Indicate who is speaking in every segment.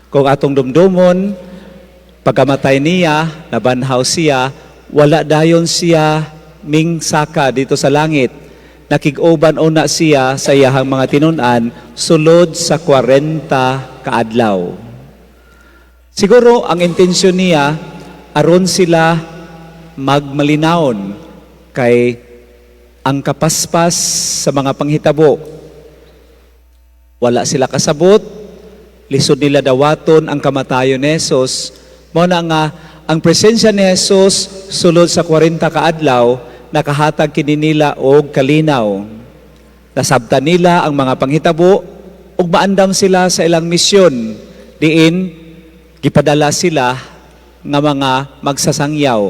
Speaker 1: Kung atong dumdumon, pagkamatay niya, nabanhaw siya, wala dayon siya ming saka dito sa langit. Nakig-uban una siya sa iyahang mga tinunan sulod sa 40 kaadlaw. Siguro ang intensyon niya aron sila magmalinawon kay ang kapaspas sa mga panghitabo. Wala sila kasabot, lisod nila dawaton ang kamatayon ni Jesus. Mao na nga ang presensya ni Jesus sulod sa 40 kaadlaw nakahatag kini nila og kalinaw. Nasabtan nila ang mga panghitabo ug maandam sila sa ilang misyon. Diin gipadala sila nga mga magsasangyaw.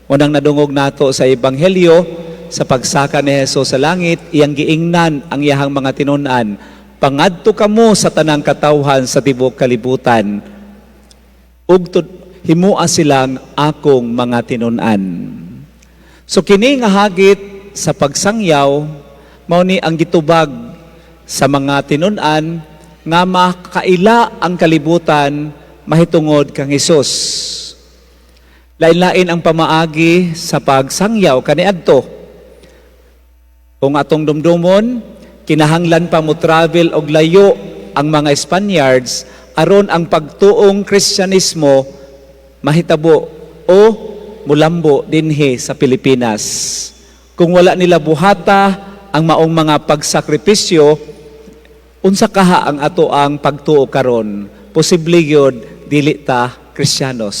Speaker 1: Unang nadungog nato sa ebanghelyo sa pagsaka ni Jesus sa langit, iyang giingnan ang iyahang mga tinunan. Pangadto kamo sa tanang katawhan sa tibuok kalibutan. Ug himua silang akong mga tinunan. So kini nga hagit sa pagsangyaw mao ni ang gitubag sa mga tinunan nga makaila ang kalibutan mahitungod kang Hesus. Lain-lain ang pamaagi sa pagsangyaw kaniadto. Kung atong dumdumon, kinahanglan pa mo travel og layo ang mga Spaniards aron ang pagtuong Kristyanismo mahitabo o mulambo dinhi sa Pilipinas. Kung wala nila buhata ang maong mga pagsakripisyo, unsa kaha ang ato ang pagtuo karon? Posible gyud dili ta Kristyanos.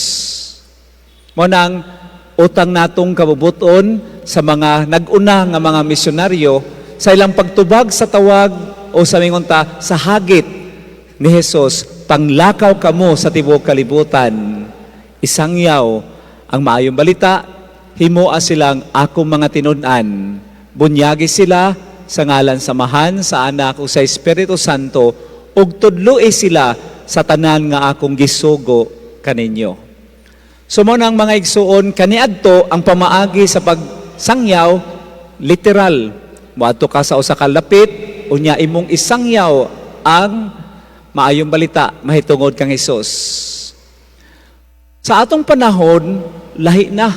Speaker 1: Mo nang utang natong kabubuton sa mga nag-una nga mga misyonaryo sa ilang pagtubag sa tawag o sa mingon ta sa hagit ni Jesus, panglakaw kamo sa tibuok kalibutan. Isangyaw ang maayong balita, himoa silang akong mga tinunan. Bunyagi sila sa ngalan samahan sa anak o sa Espiritu Santo ug tudloi sila sa tanan nga akong gisugo kaninyo. So mo nang mga igsuon kaniadto ang pamaagi sa pagsangyaw literal. Moadto ka sa usa ka lapit unya imong isangyaw ang maayong balita mahitungod kang Hesus. Sa atong panahon, lahi na.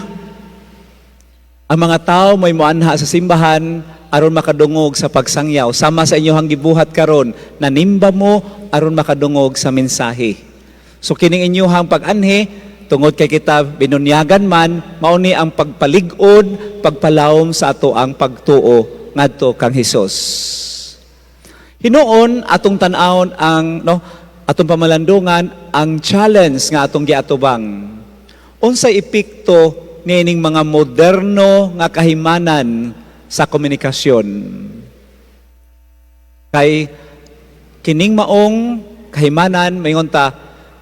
Speaker 1: Ang mga tao may moanha sa simbahan aron makadungog sa pagsangyaw. Sama sa inyong gibuhat karon, nanimba mo aron makadungog sa mensahe. So kining inyong pag-anhi, tungod kay kita binunyagan man, mao ni ang pagpalig-od, pagpalawom sa ato ang pagtuo ngadto kang Hesus. Hinuon atong tan-awon ang atong pamalandungan ang challenge nga atong giatubang. Unsay epekto niining mga moderno nga kahimanan sa komunikasyon? Kay kining maong kahimanan mayngon ta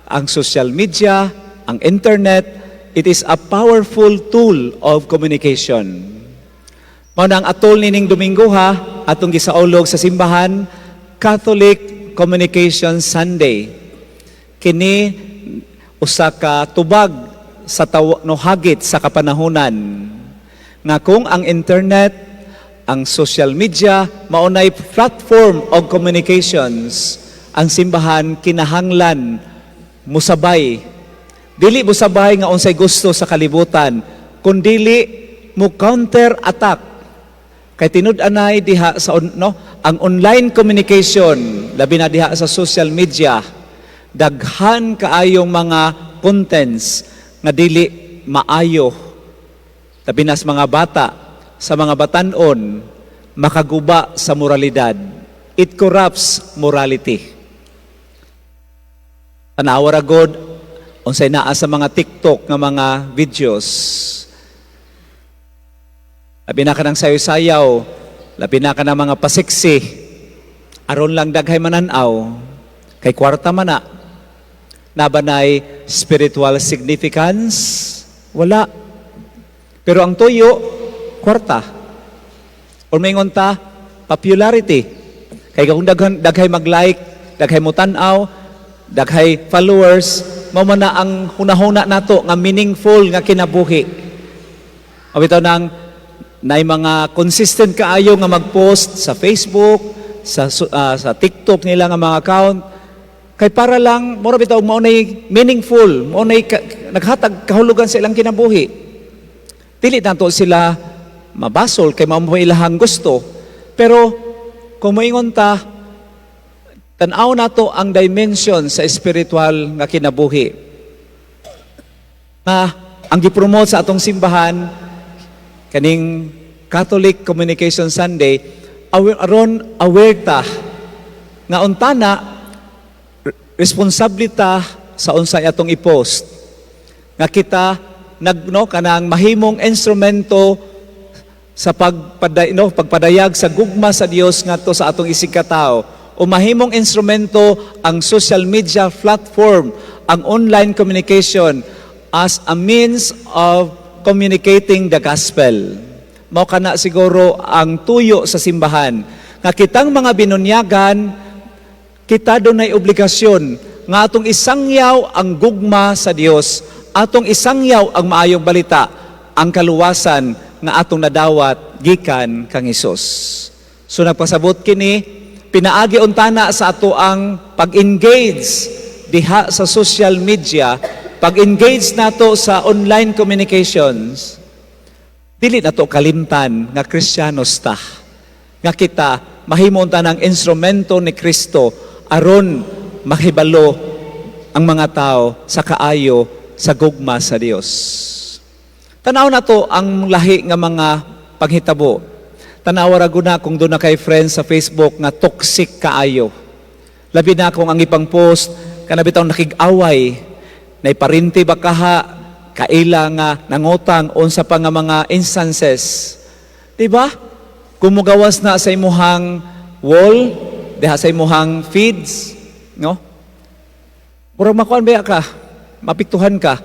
Speaker 1: ang social media, ang internet, it is a powerful tool of communication. Mao nang atol nining Domingo atong gisaulog sa simbahan, Catholic Communication Sunday. Kini usa ka tubag sa hagit sa kapanahunan nga kung ang internet, ang social media maunay platform of communications, ang simbahan kinahanglan musabay. Dili musabay nga unsay gusto sa kalibutan, kundili mo counter attack. Kay tinud-anay diha sa ang online communication, labi na diha sa social media, daghan kaayong mga contents nga dili maayo. Tabi na sa mga bata, sa mga batan-on, makaguba sa moralidad. It corrupts morality. Tanawa ra gud unsay naa sa mga TikTok nga mga videos. Labi na ka ng sayo-sayaw, labi na ka ng mga pasiksi, aron lang daghay mananaw, kay kwarta man na. Nabanay spiritual significance? Wala. Pero ang tuyo, kwarta. O maingon ta, popularity. Kay kung daghay mag-like, daghay mo tanaw, daghay followers, mao man na ang hunahuna nato nga meaningful nga kinabuhi. O bitaw nang nay mga consistent kaayo nga mag-post sa Facebook, sa TikTok nila nga mga account, Kay para lang, mura bitaw, maunay meaningful, maunay naghatag kahulugan sa ilang kinabuhi. Dili nato sila mabasol, kay mao ilahang gusto. Pero, kung moingon ta, tanaw nato ang dimension sa spiritual nga kinabuhi. Na, ang gipromote sa atong simbahan, kaning Catholic Communication Sunday, aron aware ta, nga untana, responsibilita sa unsay atong i-post nga kita kanang mahimong instrumento sa pagpadayag sa gugma sa Dios ngadto sa atong isig katao, o mahimong instrumento ang social media platform, ang online communication as a means of communicating the gospel. Mao kana siguro ang tuyo sa simbahan nga kitang mga binunyagan, kita dunay obligasyon nga atong isangyaw ang gugma sa Dios, atong isangyaw ang maayong balita, ang kaluwasan nga atong nadawat gikan kang Hesus. So nagpasabot kini, pinaagi untana sa ato ang pag-engage diha sa social media, pag-engage nato sa online communications. Dili nato kalimtan nga Kristiyanos ta, nga kita mahimong tanang instrumento ni Kristo aron mahibalo ang mga tao sa kaayo sa gugma sa Dios. Tanaw na to ang lahi nga mga paghitabo. Tanaw ra guna kung doon na kay friends sa Facebook nga toxic kaayo. Labi na kung ang ipang post kanabitaw nakig-away, naiparinti ba kaha, kaila nga nangutang unsa pa nga mga instances. Diba? Kung mugawas na sa imuhang wall, diha sa imuhang feeds, no? Murag makuan ba ka, mapiktuhan ka,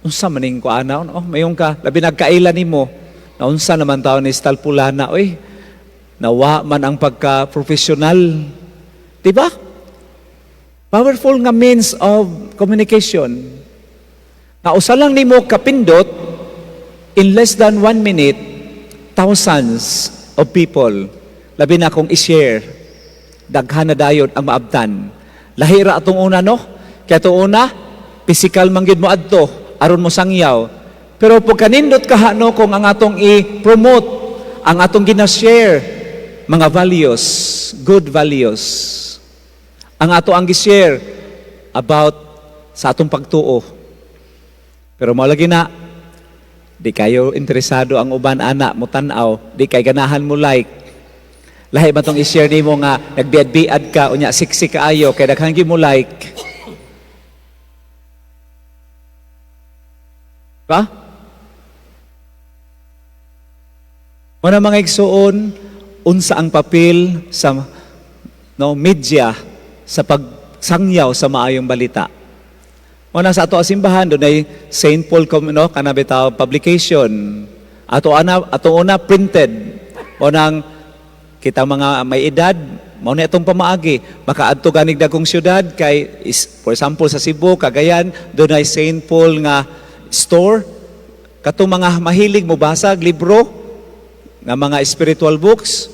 Speaker 1: unsa maning kuana, no? Mayong ka, labi nagkaila nimo, na unsa naman taon ni Stalpulana, oy, nawa man ang pagka-professional. Diba? Powerful nga means of communication. Na usa lang nimo kapindot, in less than 1 minute, thousands of people, labi na kung i-share, daghan na dayon ang maabtan. Lahira atong una, no? Kaya itong una, physical manggid mo adto, aron mo sangyaw. Pero pag kanindot ka, no, kung ang atong i-promote, ang atong gina-share, mga values, good values, ang ato ang gi-share about sa atong pagtuo. Pero mo lagi na, di kayo interesado ang uban ana mo tan-aw, di kay ganahan mo like. Lahi ba itong i-share nimo nga nagbiad-biad ka, unya siksi kaayo, kay daghang mo like. Ba? Muna mga igsuon, unsa ang papel sa media sa pagsangyaw sa maayong balita. Muna sa ato simbahan, doon ay St. Paul kanabitaw publication. Ato una printed. Unang kita mga may edad, mao na itong pamaagi. Makaadto ganig dagkong syudad, kay, for example, sa Cebu, Cagayan, doon ay St. Paul nga store. Katong mga mahilig mo basag, libro, nga mga spiritual books,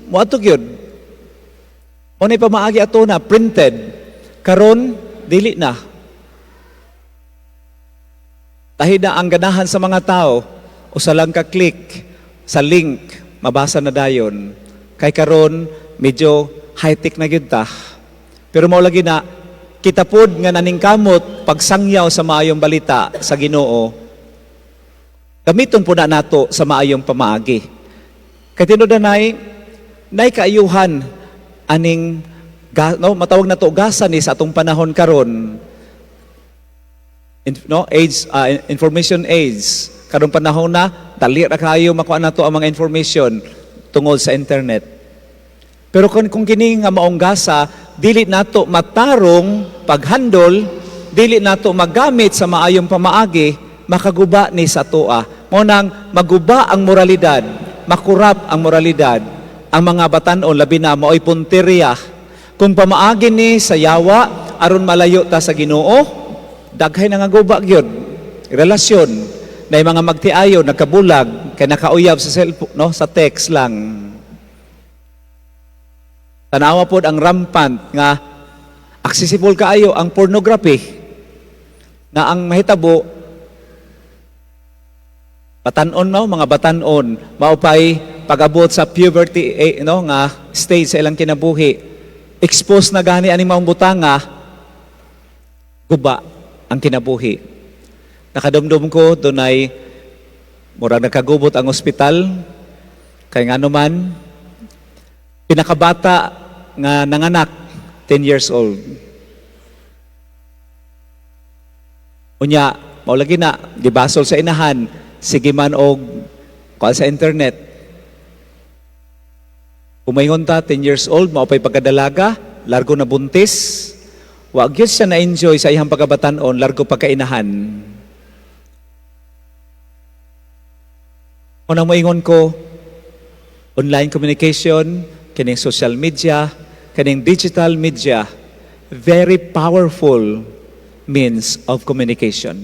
Speaker 1: mo ato yun. Mao na pamaagi ato na, printed. Karon dili na. Tahid na ang ganahan sa mga tao, usa lang ka-click sa link, mabasa na dayon. Kay karon medyo high-tech na gyud ta. Pero mao lagi na kita pod nga naningkamot pagsangyaw sa maayong balita sa Ginoo. Gamiton po na nato sa maayong pamaagi. Kay tinuod nay kaayuhan aning matawag na to gasan ni sa atong panahon karon. Information age. Karong panahon na dali ra kayo makuha nato ang mga information tungod sa internet. Pero kung kini nga maong gasa, dili nato matarong paghandol, dili nato magamit sa maayong pamaagi, makaguba ni sa toa. Mo nang maguba ang moralidad, makurap ang moralidad. Ang mga batan-on labi na maoy punteriya. Kung pamaagi ni sa yawa aron malayo ta sa Ginoo, daghay na nga guba gyud. Relasyon na mga magtiayo nagkabulag kay nakauyab sa cellphone, no, sa text lang. Tanawa pod ang rampant nga accessible kaayo ang pornography na ang mahitabo batanon mo, mga batanon, maupay pag-abot sa puberty nga stage sa ilang kinabuhi. Expose na gani ani maong butanga, guba ang kinabuhi. Nakadumdum ko dunay murag nagkagubot ang ospital kay ngano man pinakabata nga nanganak 10 years old. Unya, maulagi na gibasol sa inahan, sige man og kuan sa internet. Kumaingon ta 10 years old, maupay pagkadalaga, largo na buntis. Wa gyud siya na-enjoy sa iyang pagkabatan-on, largo pagkainahan. Unang moingon ko, online communication, kining social media, kining digital media, very powerful means of communication.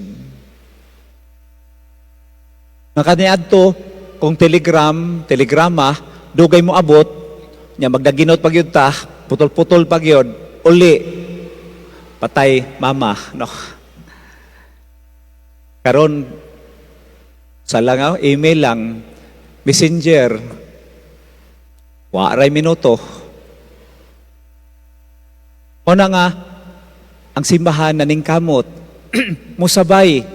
Speaker 1: Nakaniadto, kung telegrama, dugay mo abot, nya magdaginot pagyud ta, putol-putol pagyud, uli, patay mama, no? Karon sa lang, email lang, messenger, waray minuto. Una nga, ang simbahan naning kamot, musabay,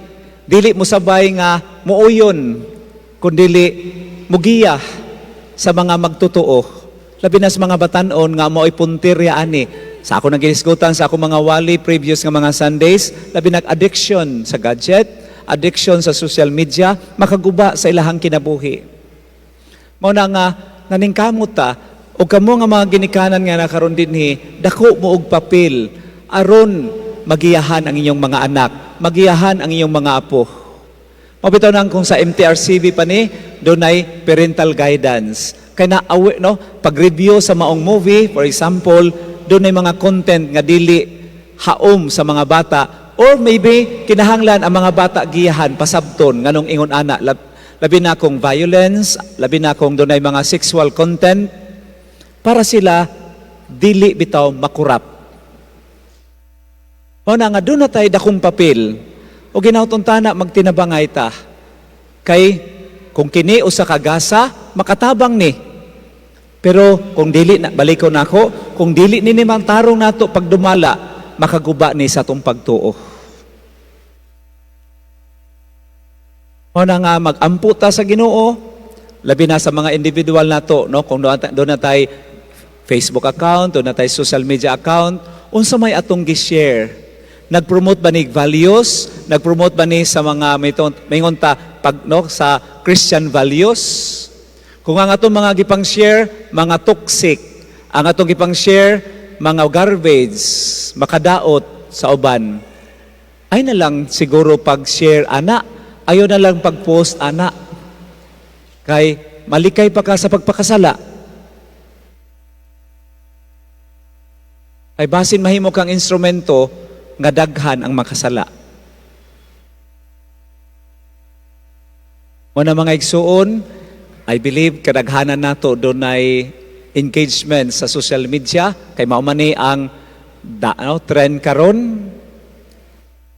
Speaker 1: dili musabay nga muuyon, kundili mugiya sa mga magtotoo. Labi na sa mga batanon nga mo'y puntirya ani. Sa ako nang ginisgutan sa ako mga wali previous nga mga Sundays, labi nag-addiction sa gadget, addiction sa social media, makaguba sa ilahang kinabuhi. Mao na nga naningkamot ta o kamo nga mga ginikanan nga nakaron dinhi, dako mo og papel aron magiyahan ang inyong mga anak, magiyahan ang inyong mga apo. Mabitaw nang kung sa MTRCB pa ni, dunay parental guidance. Kaya na, no, pag-review sa maong movie, for example, dunay mga content nga dili haom sa mga bata, or maybe kinahanglan ang mga bata giyahan, pasabton, nganong ingon ana, labi na kung violence, labi na kung dunay mga sexual content, para sila dili bitaw makurap. O na nga, doon na tayo dakong papel. O ginautontana, magtinabangay ta. Kay, kung kini o sa kagasa, makatabang ni. Pero kung dili, balik ko na ako, kung dili ni naman tarong nato pagdumala, makaguba ni sa itong pagtuo. O na nga, mag-amputa sa Ginoo, labi na sa mga individual nato, no? Kung doon na tayo Facebook account, doon na tayo social media account, unsa may atong gi-share. Nag-promote ba ni values? Nag-promote ba ni sa mga mayingon ta pag no sa Christian values? Kung ang atong mga gipang share mga toxic, ang atong gipang share mga garbage, makadaot sa uban. Ay na lang siguro pag-share ana, ayo na lang pag-post ana. Kay malikay pa ka sa pagpakasala. Ay basin mahimo kang instrumento nga daghan ang makasala. Muna mga igsuon, I believe kadaghanan nato dunay engagement sa social media kay mao man ni ang trend karon.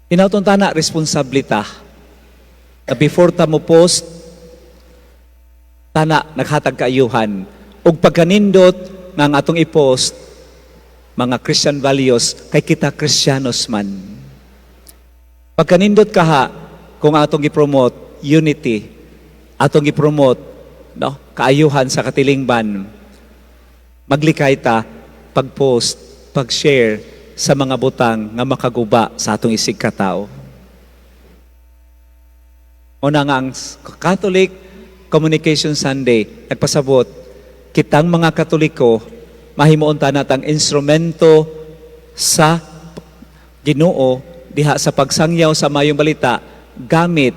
Speaker 1: Hinauton ta na responsibilita. Na before ta mo post, tana naghatag kaayuhan ug pagkanindot nga ang atong i-post mga Christian values, kay kita Kristiyanos man. Pagkanindot kaha, kung atong i-promote unity, atong i-promote no, kaayuhan sa katilingban, maglikay ta, pag-post, pag-share sa mga butang nga makaguba sa atong isig katao. Una nga ang Catholic Communication Sunday, nagpasabot, kitang mga Katoliko, mahimuon ta natang instrumento sa Ginoo diha sa pagsangyaw sa mayong balita gamit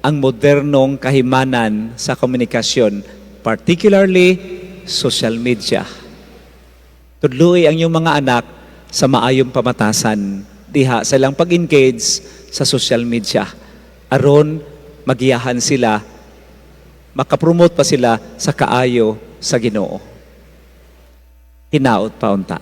Speaker 1: ang modernong kahimanan sa komunikasyon, particularly social media. Tudluy ang iyong mga anak sa maayong pamatasan diha sa ilang pag-engage sa social media aron magiyahan sila, makapromote pa sila sa kaayo sa Ginoo. Hinaot pa unta.